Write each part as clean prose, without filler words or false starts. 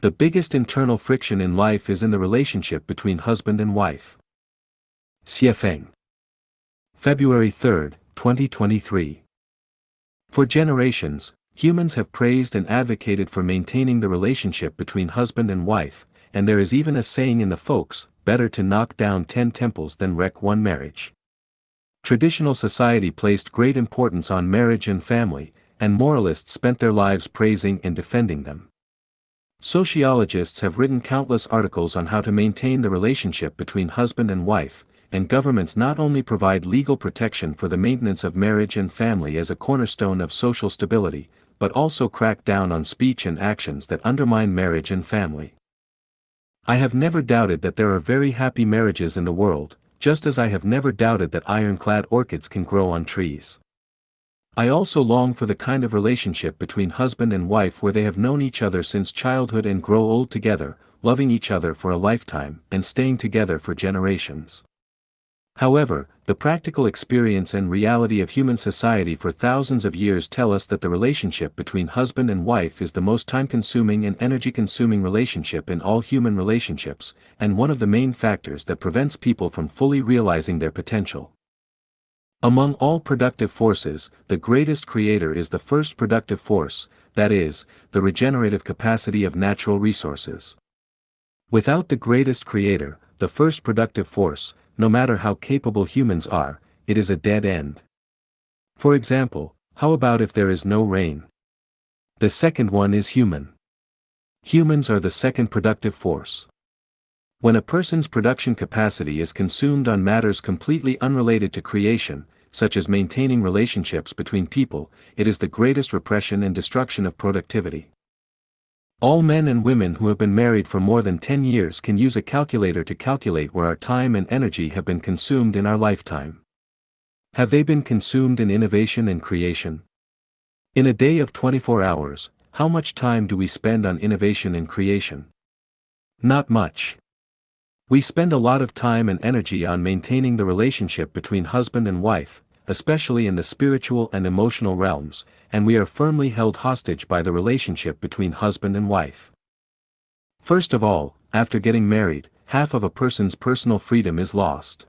The biggest internal friction in life is in the relationship between husband and wife. Xiefeng. February 3, 2023. For generations, humans have praised and advocated for maintaining the relationship between husband and wife, and there is even a saying in the folks, better to knock down 10 temples than wreck one marriage. Traditional society placed great importance on marriage and family, and moralists spent their lives praising and defending them. Sociologists have written countless articles on how to maintain the relationship between husband and wife, and governments not only provide legal protection for the maintenance of marriage and family as a cornerstone of social stability, but also crack down on speech and actions that undermine marriage and family. I have never doubted that there are very happy marriages in the world, just as I have never doubted that ironclad orchids can grow on trees. I also long for the kind of relationship between husband and wife where they have known each other since childhood and grow old together, loving each other for a lifetime and staying together for generations. However, the practical experience and reality of human society for thousands of years tell us that the relationship between husband and wife is the most time-consuming and energy-consuming relationship in all human relationships, and one of the main factors that prevents people from fully realizing their potential. Among all productive forces, the greatest creator is the first productive force, that is, the regenerative capacity of natural resources. Without the greatest creator, the first productive force, no matter how capable humans are, it is a dead end. For example, how about if there is no rain? The second one is human. Humans are the second productive force. When a person's production capacity is consumed on matters completely unrelated to creation, such as maintaining relationships between people, it is the greatest repression and destruction of productivity. All men and women who have been married for more than 10 years can use a calculator to calculate where our time and energy have been consumed in our lifetime. Have they been consumed in innovation and creation? In a day of 24 hours, how much time do we spend on innovation and creation? Not much. We spend a lot of time and energy on maintaining the relationship between husband and wife, especially in the spiritual and emotional realms, and we are firmly held hostage by the relationship between husband and wife. First of all, after getting married, half of a person's personal freedom is lost.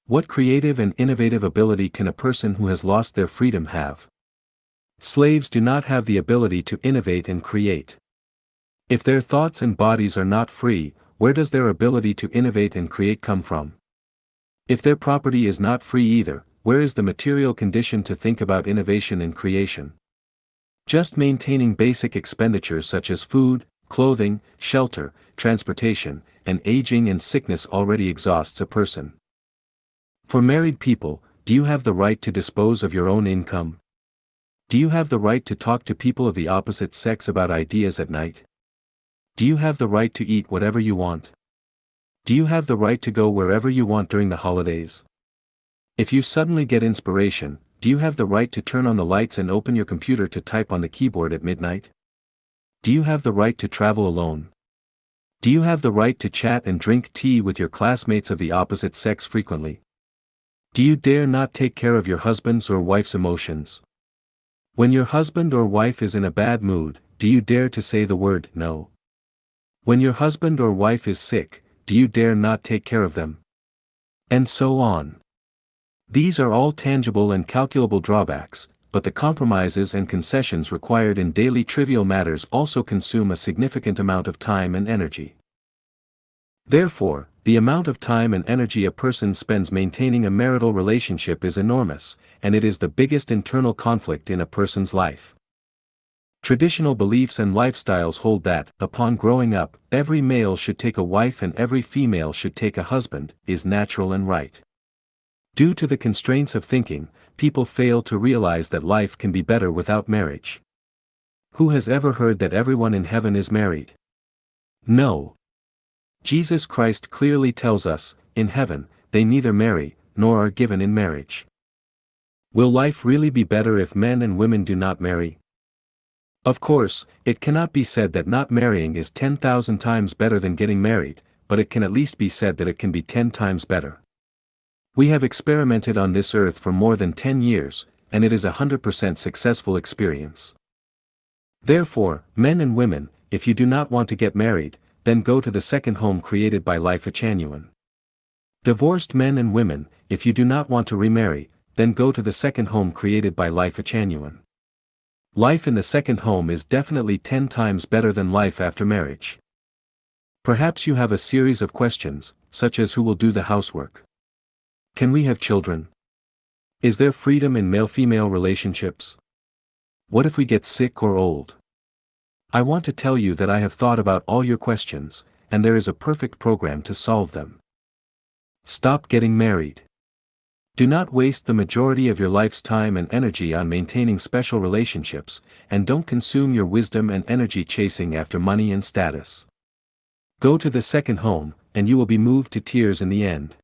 What creative and innovative ability can a person who has lost their freedom have? Slaves do not have the ability to innovate and create. If their thoughts and bodies are not free, where does their ability to innovate and create come from? If their property is not free either, where is the material condition to think about innovation and creation? Just maintaining basic expenditures such as food, clothing, shelter, transportation, and aging and sickness already exhausts a person. For married people, do you have the right to dispose of your own income? Do you have the right to talk to people of the opposite sex about ideas at night? Do you have the right to eat whatever you want? Do you have the right to go wherever you want during the holidays? If you suddenly get inspiration, do you have the right to turn on the lights and open your computer to type on the keyboard at midnight? Do you have the right to travel alone? Do you have the right to chat and drink tea with your classmates of the opposite sex frequently? Do you dare not take care of your husband's or wife's emotions? When your husband or wife is in a bad mood, do you dare to say the word no? When your husband or wife is sick, do you dare not take care of them? And so on. These are all tangible and calculable drawbacks, but the compromises and concessions required in daily trivial matters also consume a significant amount of time and energy. Therefore, the amount of time and energy a person spends maintaining a marital relationship is enormous, and it is the biggest internal conflict in a person's life. Traditional beliefs and lifestyles hold that, upon growing up, every male should take a wife and every female should take a husband, is natural and right. Due to the constraints of thinking, people fail to realize that life can be better without marriage. Who has ever heard that everyone in heaven is married? No. Jesus Christ clearly tells us, in heaven, they neither marry, nor are given in marriage. Will life really be better if men and women do not marry? Of course, it cannot be said that not marrying is 10,000 times better than getting married, but it can at least be said that it can be 10 times better. We have experimented on this earth for more than 10 years, and it is a 100% successful experience. Therefore, men and women, if you do not want to get married, then go to the second home created by Lifechanyuan. Divorced men and women, if you do not want to remarry, then go to the second home created by Lifechanyuan. Life in the second home is definitely 10 times better than life after marriage. Perhaps you have a series of questions, such as who will do the housework? Can we have children? Is there freedom in male-female relationships? What if we get sick or old? I want to tell you that I have thought about all your questions, and there is a perfect program to solve them. Stop getting married. Do not waste the majority of your life's time and energy on maintaining special relationships, and don't consume your wisdom and energy chasing after money and status. Go to the second home, and you will be moved to tears in the end.